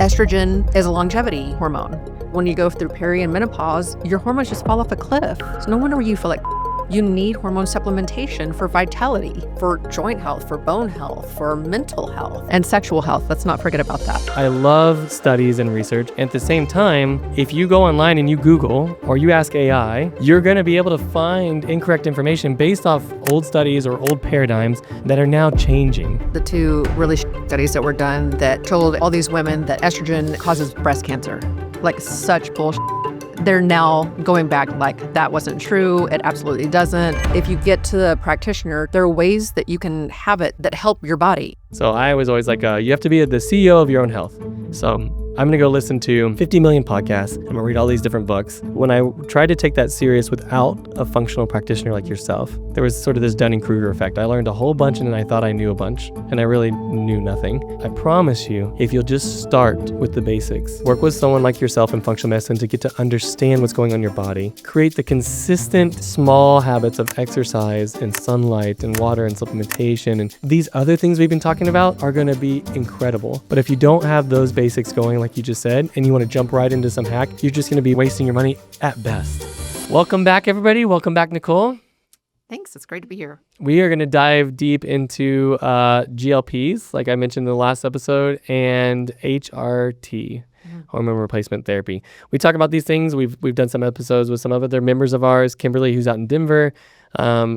Estrogen is a longevity hormone. When you go through peri and menopause, your hormones just fall off a cliff. So no wonder you feel like you need hormone supplementation for vitality, for joint health, for bone health, for mental health, and sexual health. Let's not forget about that. I love studies and research. At the same time, if you go online and you Google or you ask AI, you're going to be able to find incorrect information based off old studies or old paradigms that are now changing. The two really studies that were done that told all these women that estrogen causes breast cancer, like such bullshit. They're now going back like that wasn't true. It absolutely doesn't. If you get to the practitioner, there are ways that you can have it that help your body. So I was always like, you have to be the CEO of your own health. So I'm going to go listen to 50 million podcasts. I'm going to read all these different books. When I tried to take that serious without a functional practitioner like yourself, there was sort of this Dunning-Kruger effect. I learned a whole bunch and I thought I knew a bunch, and I really knew nothing. I promise you, if you'll just start with the basics, work with someone like yourself in functional medicine to get to understand what's going on in your body, create the consistent small habits of exercise and sunlight and water and supplementation, and these other things we've been talking about are going to be incredible. But if you don't have those basics going, like you just said, and you want to jump right into some hack, you're just going to be wasting your money at best. Welcome back, everybody. Welcome back, Nichole. Thanks. It's great to be here. We are going to dive deep into GLPs, like I mentioned in the last episode, and HRT, hormone replacement therapy. We talk about these things. We've done some episodes with some other members of ours, Kimberly, who's out in Denver.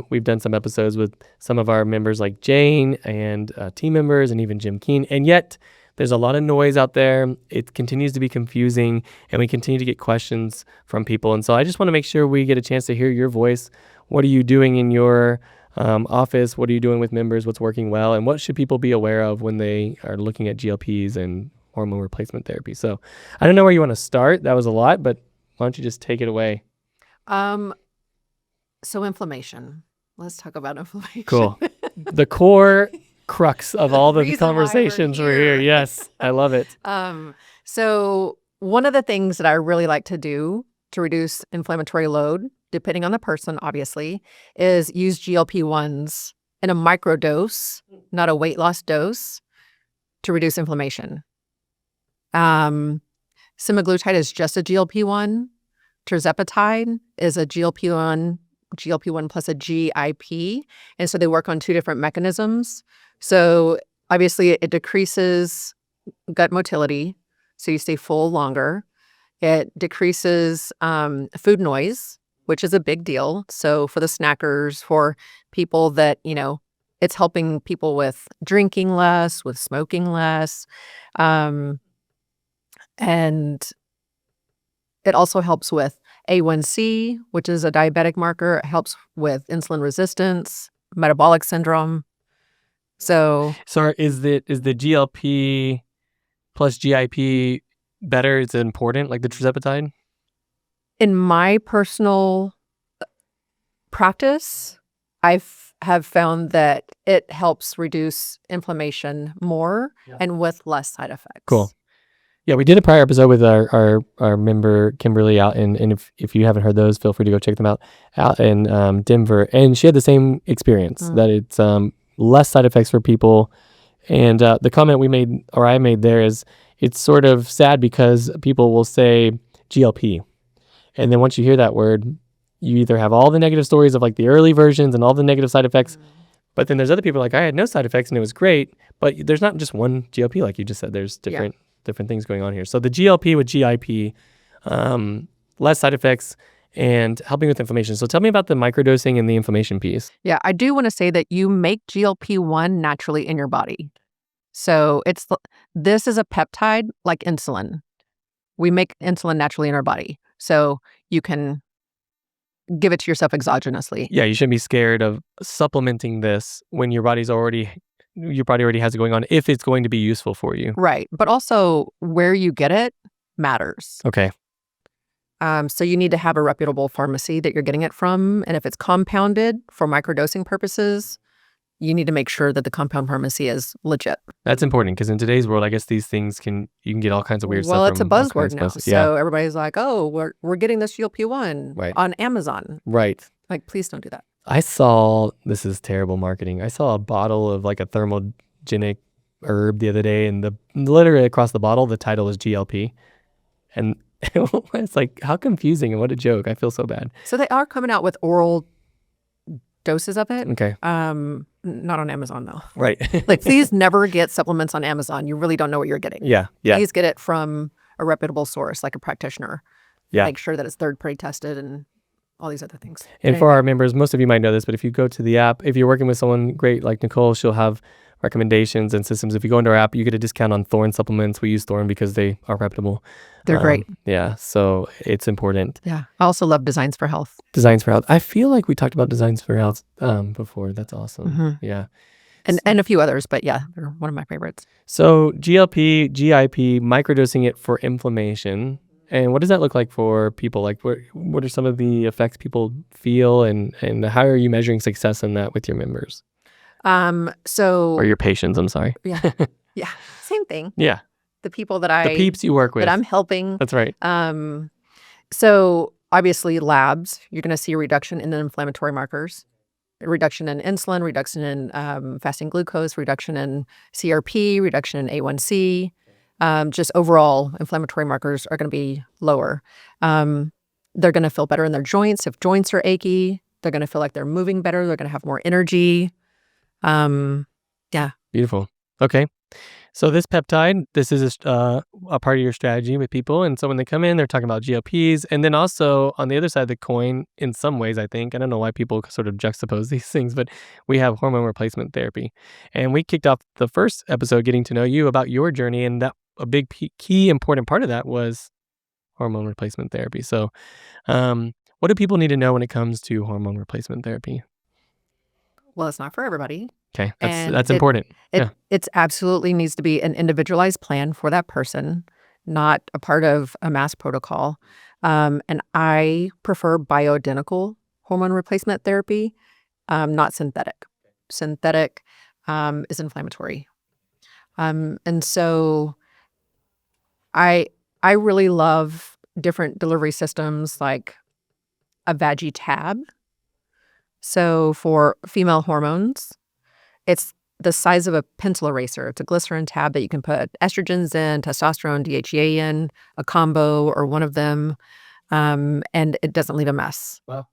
We've done some episodes with some of our members like Jane and team members and even Jim Keen. And yet there's a lot of noise out there. It continues to be confusing, and we continue to get questions from people. And so I just want to make sure we get a chance to hear your voice. What are you doing in your office? What are you doing with members? What's working well? And what should people be aware of when they are looking at GLPs and hormone replacement therapy? So I don't know where you want to start. That was a lot, but why don't you just take it away? So inflammation. Let's talk about inflammation. Cool. The core crux of all the reason why conversations we're we're here. Yes, I love it. So one of the things that I really like to do to reduce inflammatory load, depending on the person, obviously, is use GLP-1s in a microdose, not a weight loss dose, to reduce inflammation. Semaglutide is just a GLP-1. Tirzepatide is a GLP-1 plus a GIP. And so they work on two different mechanisms. So obviously it decreases gut motility, so you stay full longer. It decreases food noise, which is a big deal. So for the snackers, for people that, it's helping people with drinking less, with smoking less. And it also helps with A1C, which is a diabetic marker. It helps with insulin resistance, metabolic syndrome. So is the GLP plus GIP better? Is it important, like the Tirzepatide? In my personal practice, I have found that it helps reduce inflammation more and with less side effects. Cool. Yeah, we did a prior episode with our member Kimberly out and if you haven't heard those, feel free to go check them out in Denver. And she had the same experience, that it's less side effects for people. And the comment I made there is, it's sort of sad because people will say GLP. And then once you hear that word, you either have all the negative stories of like the early versions and all the negative side effects, but then there's other people like, I had no side effects and it was great. But there's not just one GLP, like you just said. There's different things going on here. So the GLP with GIP, less side effects and helping with inflammation. So tell me about the microdosing and the inflammation piece. Yeah, I do want to say that you make GLP-1 naturally in your body. So this is a peptide like insulin. We make insulin naturally in our body. So you can give it to yourself exogenously. Yeah, you shouldn't be scared of supplementing this when your body already has it going on, if it's going to be useful for you. Right. But also where you get it matters. Okay. So you need to have a reputable pharmacy that you're getting it from. And if it's compounded for microdosing purposes, you need to make sure that the compound pharmacy is legit. That's important because in today's world, I guess these things you can get all kinds of weird stuff. Well, it's a from all buzzword kinds of now. places. So everybody's like, oh, we're getting this GLP-1 on Amazon. Right. Like, please don't do that. I saw, this is terrible marketing. I saw a bottle of like a thermogenic herb the other day, and literally across the bottle, the title is GLP. And it's like, how confusing and what a joke. I feel so bad. So they are coming out with oral doses of it. Okay. Not on Amazon though. Right. Like, please never get supplements on Amazon. You really don't know what you're getting. Yeah. Please get it from a reputable source, like a practitioner. Yeah. Make sure that it's third-party tested and all these other things. And for our members, most of you might know this, but if you go to the app, if you're working with someone great like Nichole, she'll have recommendations and systems. If you go into our app, you get a discount on Thorne supplements. We use Thorne because they are reputable. They're great. Yeah, so it's important. Yeah. I also love Designs for Health. Designs for Health. I feel like we talked about Designs for Health before. That's awesome. Mm-hmm. Yeah. And a few others, but yeah, they're one of my favorites. So GLP, GIP, microdosing it for inflammation. And what does that look like for people? Like, what are some of the effects people feel, and how are you measuring success in that with your members? Or your patients, I'm sorry. Yeah. Yeah. Same thing. Yeah. The people The peeps you work with. that I'm helping. That's right. So obviously labs, you're going to see a reduction in the inflammatory markers, a reduction in insulin, reduction in fasting glucose, reduction in CRP, reduction in A1C. Just overall inflammatory markers are going to be lower. They're going to feel better in their joints. If joints are achy, they're going to feel like they're moving better. They're going to have more energy. Yeah. Beautiful. Okay. So this peptide, this is a part of your strategy with people. And so when they come in, they're talking about GLPs. And then also on the other side of the coin, in some ways, I think, I don't know why people sort of juxtapose these things, but we have hormone replacement therapy. And we kicked off the first episode getting to know you about your journey. And that a big key important part of that was hormone replacement therapy. So what do people need to know when it comes to hormone replacement therapy? Well, it's not for everybody. Okay, that's important. It's absolutely needs to be an individualized plan for that person, not a part of a mass protocol. And I prefer bioidentical hormone replacement therapy, not synthetic. Synthetic is inflammatory. And so I really love different delivery systems like a Vagitab. So for female hormones, it's the size of a pencil eraser. It's a glycerin tab that you can put estrogens in, testosterone, DHEA in, a combo or one of them, and it doesn't leave a mess. Wow.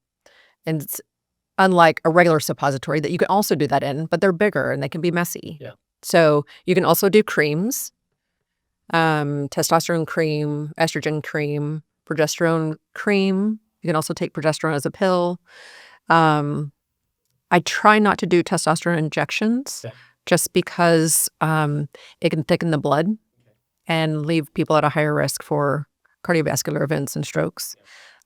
And it's unlike a regular suppository that you can also do that in, but they're bigger and they can be messy. Yeah. So you can also do creams, testosterone cream, estrogen cream, progesterone cream. You can also take progesterone as a pill. I try not to do testosterone injections just because it can thicken the blood and leave people at a higher risk for cardiovascular events and strokes.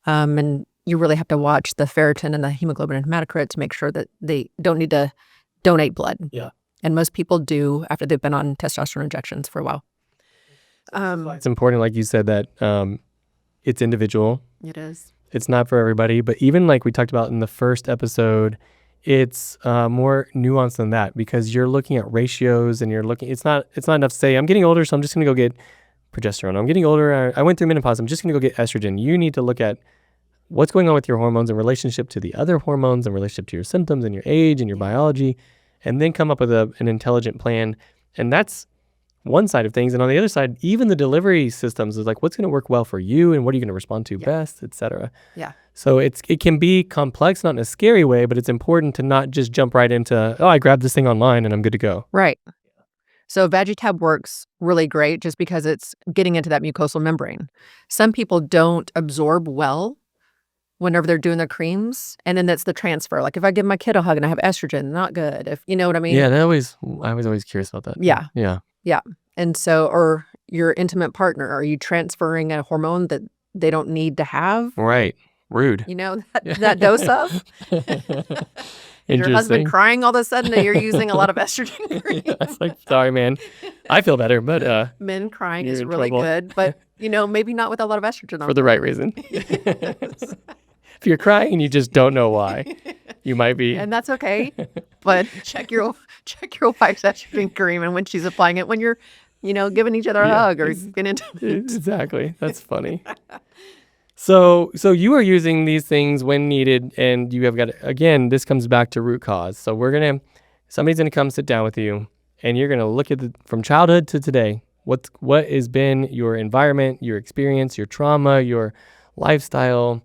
And you really have to watch the ferritin and the hemoglobin and hematocrit to make sure that they don't need to donate blood. Yeah. And most people do after they've been on testosterone injections for a while. It's important, like you said, that it's individual. It is. It's not for everybody, but even like we talked about in the first episode, it's more nuanced than that, because you're looking at ratios and you're looking, it's not enough to say, I'm getting older, so I'm just going to go get progesterone. I'm getting older, I went through menopause, I'm just going to go get estrogen. You need to look at what's going on with your hormones in relationship to the other hormones, in relationship to your symptoms and your age and your biology, and then come up with an intelligent plan. And that's one side of things. And on the other side, even the delivery systems is like, what's going to work well for you and what are you going to respond to best, et cetera. Yeah. So it can be complex, not in a scary way, but it's important to not just jump right into, oh, I grabbed this thing online and I'm good to go. Right. So Vagitab works really great just because it's getting into that mucosal membrane. Some people don't absorb well whenever they're doing their creams, and then that's the transfer. Like if I give my kid a hug and I have estrogen, not good. If you know what I mean? Yeah, I was always curious about that. Yeah. Yeah. Yeah. And so, or your intimate partner, are you transferring a hormone that they don't need to have? Right. Rude. You know, that dose of? Is your husband crying all of a sudden that you're using a lot of estrogen cream? It's like, sorry, man. I feel better, but men crying is really good, but maybe not with a lot of estrogen. For the right reason. If you're crying and you just don't know why, you might be. And that's okay. But check your wife's estrogen cream and when she's applying it, when you're, giving each other a hug or getting into it. Exactly. That's funny. So you are using these things when needed, and you have got, again, this comes back to root cause. So somebody's going to come sit down with you and you're going to look at from childhood to today. What has been your environment, your experience, your trauma, your lifestyle.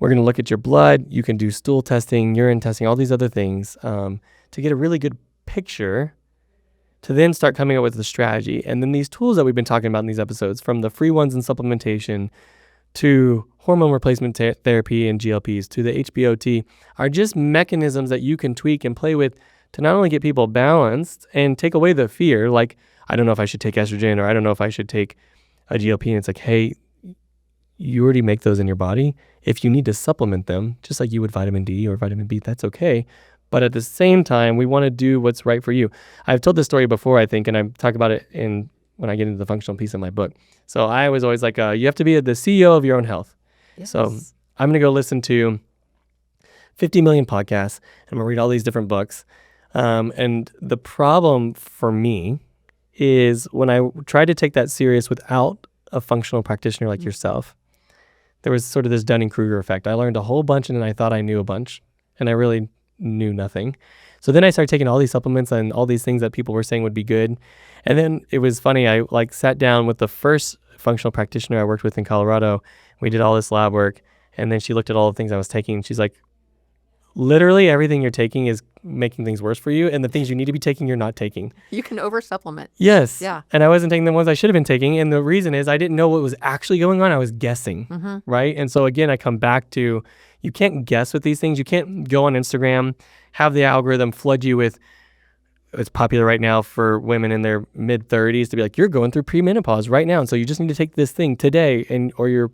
We're going to look at your blood. You can do stool testing, urine testing, all these other things to get a really good picture to then start coming up with the strategy. And then these tools that we've been talking about in these episodes, from the free ones in supplementation to hormone replacement therapy and GLPs to the HBOT, are just mechanisms that you can tweak and play with to not only get people balanced and take away the fear, like, I don't know if I should take estrogen, or I don't know if I should take a GLP. And it's like, hey, you already make those in your body. If you need to supplement them, just like you would vitamin D or vitamin B, that's okay. But at the same time, we want to do what's right for you. I've told this story before, I think, and I talk about it when I get into the functional piece of my book. So I was always like, you have to be the CEO of your own health. Yes. So I'm going to go listen to 50 million podcasts, and I'm going to read all these different books. And the problem for me is when I tried to take that serious without a functional practitioner like yourself, there was sort of this Dunning-Kruger effect. I learned a whole bunch and I thought I knew a bunch, and I really knew nothing. So then I started taking all these supplements and all these things that people were saying would be good. And then it was funny. I sat down with the first functional practitioner I worked with in Colorado. We did all this lab work, and then she looked at all the things I was taking. She's like, literally everything you're taking is making things worse for you, and the things you need to be taking, you're not taking. You can over supplement. Yes. Yeah. And I wasn't taking the ones I should have been taking. And the reason is I didn't know what was actually going on. I was guessing. Right. And so again, I come back to, you can't guess with these things. You can't go on Instagram, have the algorithm flood you with, it's popular right now for women in their mid 30s to be like, you're going through premenopause right now. And so you just need to take this thing today, or you're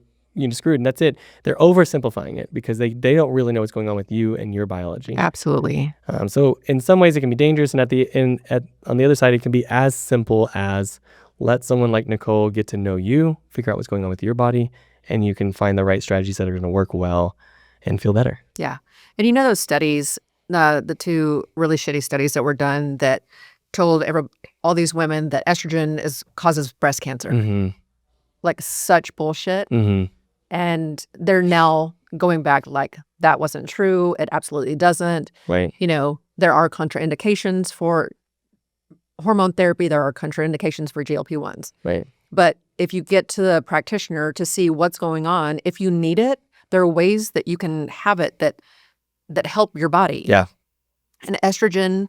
screwed, and that's it. They're oversimplifying it because they don't really know what's going on with you and your biology. Absolutely. So in some ways it can be dangerous, and on the other side it can be as simple as let someone like Nichole get to know you, figure out what's going on with your body, and you can find the right strategies that are going to work well and feel better. Yeah. And those studies, the two really shitty studies that were done that told all these women that estrogen causes breast cancer. Like, such bullshit. And they're now going back like, that wasn't true. It absolutely doesn't. Right. There are contraindications for hormone therapy. There are contraindications for GLP-1s. Right. But if you get to the practitioner to see what's going on, if you need it, there are ways that you can have it that help your body. Yeah. And estrogen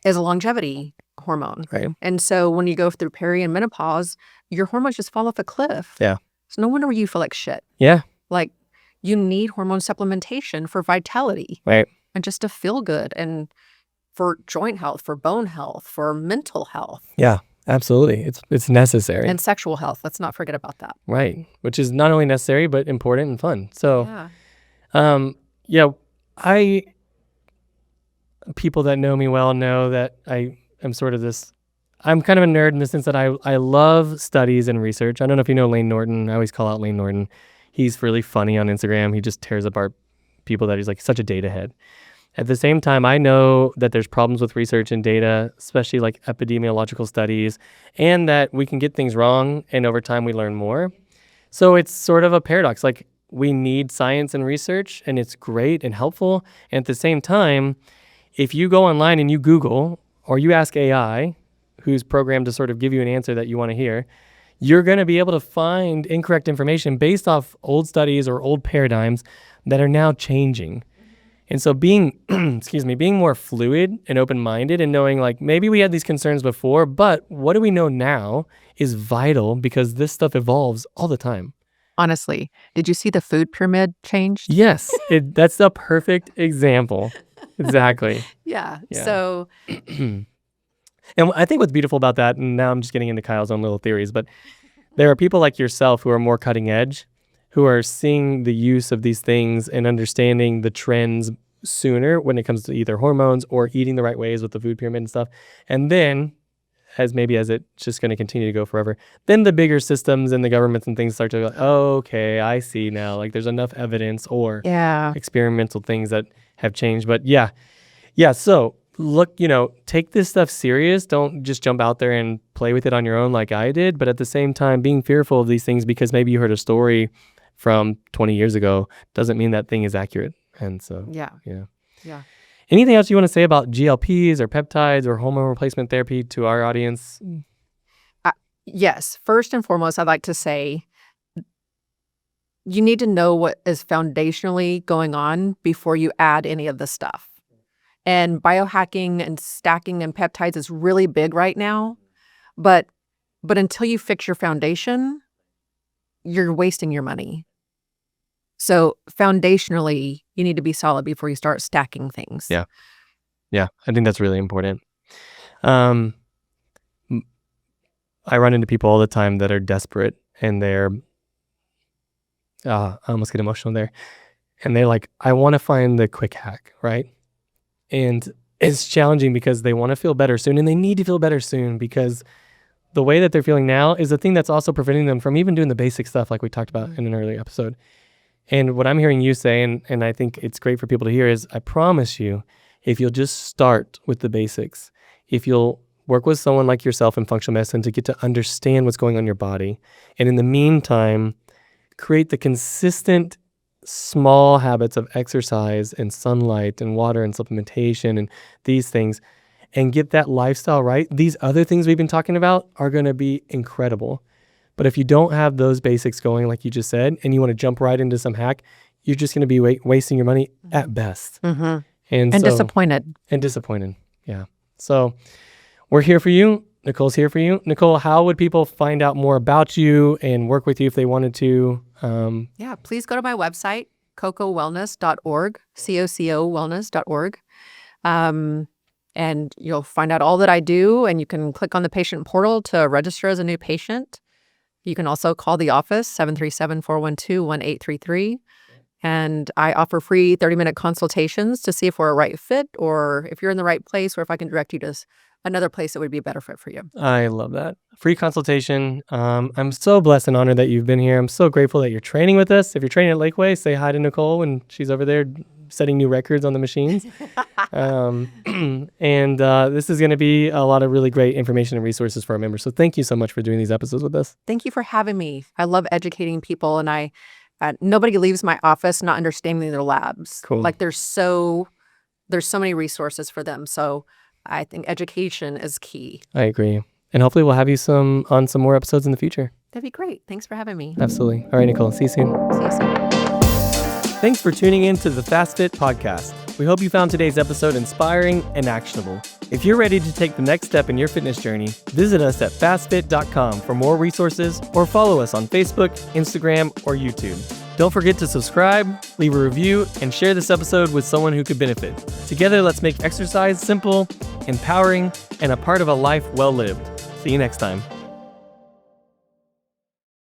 is a longevity hormone. Right. And so when you go through peri and menopause, your hormones just fall off a cliff. Yeah. So no wonder you feel like shit. Yeah. Like, you need hormone supplementation for vitality. Right. And just to feel good, and for joint health, for bone health, for mental health. Yeah, absolutely. It's necessary. And sexual health. Let's not forget about that. Right. Which is not only necessary, but important and fun. So, people that know me well know that I am sort of I'm kind of a nerd in the sense that I love studies and research. I don't know if you know Lane Norton. I always call out Lane Norton. He's really funny on Instagram. He just tears apart people that he's like such a data head. At the same time, I know that there's problems with research and data, especially like epidemiological studies, and that we can get things wrong, and over time we learn more. So it's sort of a paradox. Like, we need science and research, and it's great and helpful. And at the same time, if you go online and you Google, or you ask AI, who's programmed to sort of give you an answer that you want to hear, you're going to be able to find incorrect information based off old studies or old paradigms that are now changing. And so being more fluid and open-minded, and knowing like, maybe we had these concerns before, but what do we know now is vital, because this stuff evolves all the time. Honestly, did you see the food pyramid change? Yes, that's the perfect example. Exactly. Yeah. So... And I think what's beautiful about that, and now I'm just getting into Kyle's own little theories, but there are people like yourself who are more cutting edge, who are seeing the use of these things and understanding the trends sooner when it comes to either hormones or eating the right ways with the food pyramid and stuff. And then, as it's just going to continue to go forever, then the bigger systems and the governments and things start to go, oh, okay, I see now. Like, there's enough evidence or experimental things that have changed. But yeah. So look, take this stuff serious. Don't just jump out there and play with it on your own like I did. But at the same time, being fearful of these things because maybe you heard a story from 20 years ago doesn't mean that thing is accurate. And so, yeah. Anything else you want to say about GLPs or peptides or hormone replacement therapy to our audience? Yes. First and foremost, I'd like to say you need to know what is foundationally going on before you add any of the stuff. And biohacking and stacking and peptides is really big right now. But until you fix your foundation, you're wasting your money. So foundationally, you need to be solid before you start stacking things. Yeah. Yeah, I think that's really important. I run into people all the time that are desperate and they're, I almost get emotional there. And they're like, I want to find the quick hack, right? And it's challenging because they want to feel better soon and they need to feel better soon because the way that they're feeling now is the thing that's also preventing them from even doing the basic stuff like we talked about in an earlier episode. And what I'm hearing you say, and I think it's great for people to hear, is I promise you, if you'll just start with the basics, if you'll work with someone like yourself in functional medicine to get to understand what's going on in your body, and in the meantime, create the consistent small habits of exercise and sunlight and water and supplementation and these things, and get that lifestyle right, these other things we've been talking about are going to be incredible. But if you don't have those basics going, like you just said, and you want to jump right into some hack, you're just going to be wasting your money at best. Mm-hmm. And disappointed. And disappointed. Yeah. So we're here for you. Nichole's here for you. Nichole, how would people find out more about you and work with you if they wanted to? Yeah, please go to my website, cocowellness.org, cocowellness.org. And you'll find out all that I do, and you can click on the patient portal to register as a new patient. You can also call the office, 737-412-1833. And I offer free 30-minute consultations to see if we're a right fit or if you're in the right place or if I can direct you to another place that would be a better fit for you. I love that. Free consultation. I'm so blessed and honored that you've been here. I'm so grateful that you're training with us. If you're training at Lakeway, say hi to Nichole when she's over there setting new records on the machines. This is going to be a lot of really great information and resources for our members. So thank you so much for doing these episodes with us. Thank you for having me. I love educating people, and nobody leaves my office not understanding their labs. Cool. Like there's so many resources for them. So I think education is key. I agree. And hopefully we'll have you on some more episodes in the future. That'd be great. Thanks for having me. Absolutely. All right, Nichole. See you soon. See you soon. Thanks for tuning in to the Fast Fit podcast. We hope you found today's episode inspiring and actionable. If you're ready to take the next step in your fitness journey, visit us at fastfit.com for more resources or follow us on Facebook, Instagram, or YouTube. Don't forget to subscribe, leave a review, and share this episode with someone who could benefit. Together, let's make exercise simple, empowering, and a part of a life well lived. See you next time.